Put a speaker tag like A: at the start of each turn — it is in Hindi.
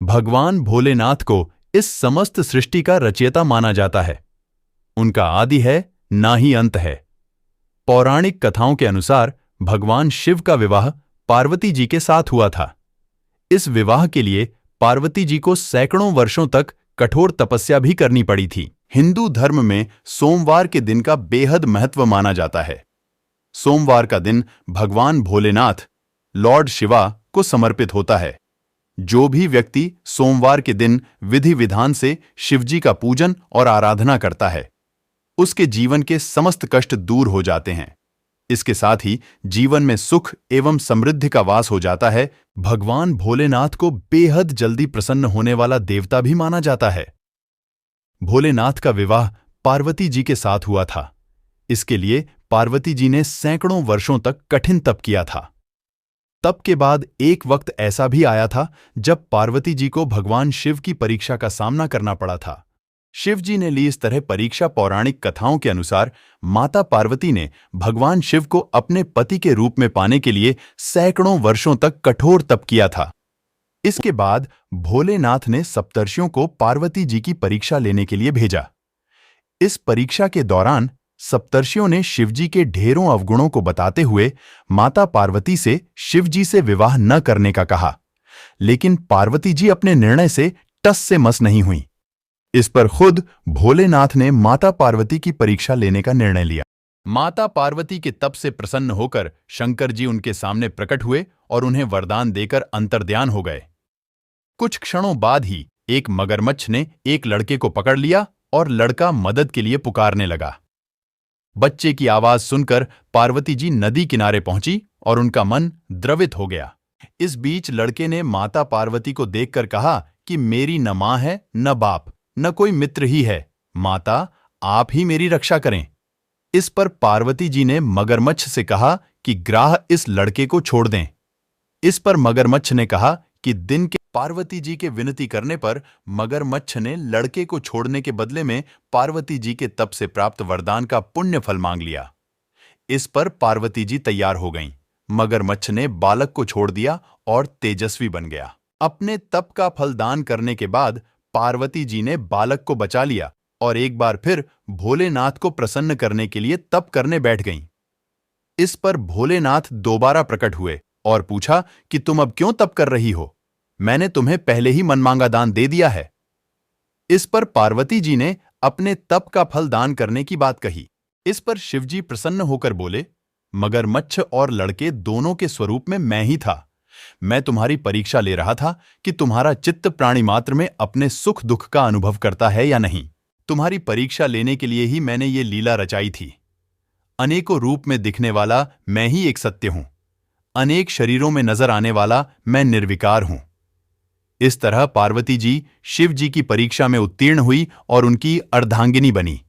A: भगवान भोलेनाथ को इस समस्त सृष्टि का रचयिता माना जाता है। उनका आदि है, ना ही अंत है। पौराणिक कथाओं के अनुसार भगवान शिव का विवाह पार्वती जी के साथ हुआ था। इस विवाह के लिए पार्वती जी को सैकड़ों वर्षों तक कठोर तपस्या भी करनी पड़ी थी। हिंदू धर्म में सोमवार के दिन का बेहद महत्व माना जाता है। सोमवार का दिन भगवान भोलेनाथ, लॉर्ड शिवा को समर्पित होता है। जो भी व्यक्ति सोमवार के दिन विधि विधान से शिवजी का पूजन और आराधना करता है, उसके जीवन के समस्त कष्ट दूर हो जाते हैं। इसके साथ ही जीवन में सुख एवं समृद्धि का वास हो जाता है। भगवान भोलेनाथ को बेहद जल्दी प्रसन्न होने वाला देवता भी माना जाता है। भोलेनाथ का विवाह पार्वती जी के साथ हुआ था। इसके लिए पार्वती जी ने सैकड़ों वर्षों तक कठिन तप किया था। तप के बाद एक वक्त ऐसा भी आया था जब पार्वती जी को भगवान शिव की परीक्षा का सामना करना पड़ा था। शिव जी ने ली इस तरह परीक्षा। पौराणिक कथाओं के अनुसार माता पार्वती ने भगवान शिव को अपने पति के रूप में पाने के लिए सैकड़ों वर्षों तक कठोर तप किया था। इसके बाद भोलेनाथ ने सप्तर्षियों को पार्वती जी की परीक्षा लेने के लिए भेजा। इस परीक्षा के दौरान सप्तर्षियों ने शिवजी के ढेरों अवगुणों को बताते हुए माता पार्वती से शिवजी से विवाह न करने का कहा, लेकिन पार्वती जी अपने निर्णय से टस से मस नहीं हुई। इस पर खुद भोलेनाथ ने माता पार्वती की परीक्षा लेने का निर्णय लिया। माता पार्वती के तप से प्रसन्न होकर शंकर जी उनके सामने प्रकट हुए और उन्हें वरदान देकर अंतर्ध्यान हो गए। कुछ क्षणों बाद ही एक मगरमच्छ ने एक लड़के को पकड़ लिया और लड़का मदद के लिए पुकारने लगा। बच्चे की आवाज सुनकर पार्वती जी नदी किनारे पहुंची और उनका मन द्रवित हो गया। इस बीच लड़के ने माता पार्वती को देखकर कहा कि मेरी न मां है, न बाप, न कोई मित्र ही है। माता, आप ही मेरी रक्षा करें। इस पर पार्वती जी ने मगरमच्छ से कहा कि ग्राह इस लड़के को छोड़ दें। इस पर मगरमच्छ ने कहा कि दिन के पार्वती जी के विनती करने पर मगरमच्छ ने लड़के को छोड़ने के बदले में पार्वती जी के तप से प्राप्त वरदान का पुण्य फल मांग लिया। इस पर पार्वती जी तैयार हो गईं। मगरमच्छ ने बालक को छोड़ दिया और तेजस्वी बन गया। अपने तप का फल दान करने के बाद पार्वती जी ने बालक को बचा लिया और एक बार फिर भोलेनाथ को प्रसन्न करने के लिए तप करने बैठ गईं। इस पर भोलेनाथ दोबारा प्रकट हुए और पूछा कि तुम अब क्यों तप कर रही हो? मैंने तुम्हें पहले ही मनमांगा दान दे दिया है। इस पर पार्वती जी ने अपने तप का फल दान करने की बात कही। इस पर शिवजी प्रसन्न होकर बोले, मगरमच्छ और लड़के दोनों के स्वरूप में मैं ही था। मैं तुम्हारी परीक्षा ले रहा था कि तुम्हारा चित्त प्राणी मात्र में अपने सुख दुख का अनुभव करता है या नहीं। तुम्हारी परीक्षा लेने के लिए ही मैंने ये लीला रचाई थी। अनेकों रूप में दिखने वाला मैं ही एक सत्य हूं। अनेक शरीरों में नजर आने वाला मैं निर्विकार हूं। इस तरह पार्वती जी शिव जी की परीक्षा में उत्तीर्ण हुई और उनकी अर्धांगिनी बनी।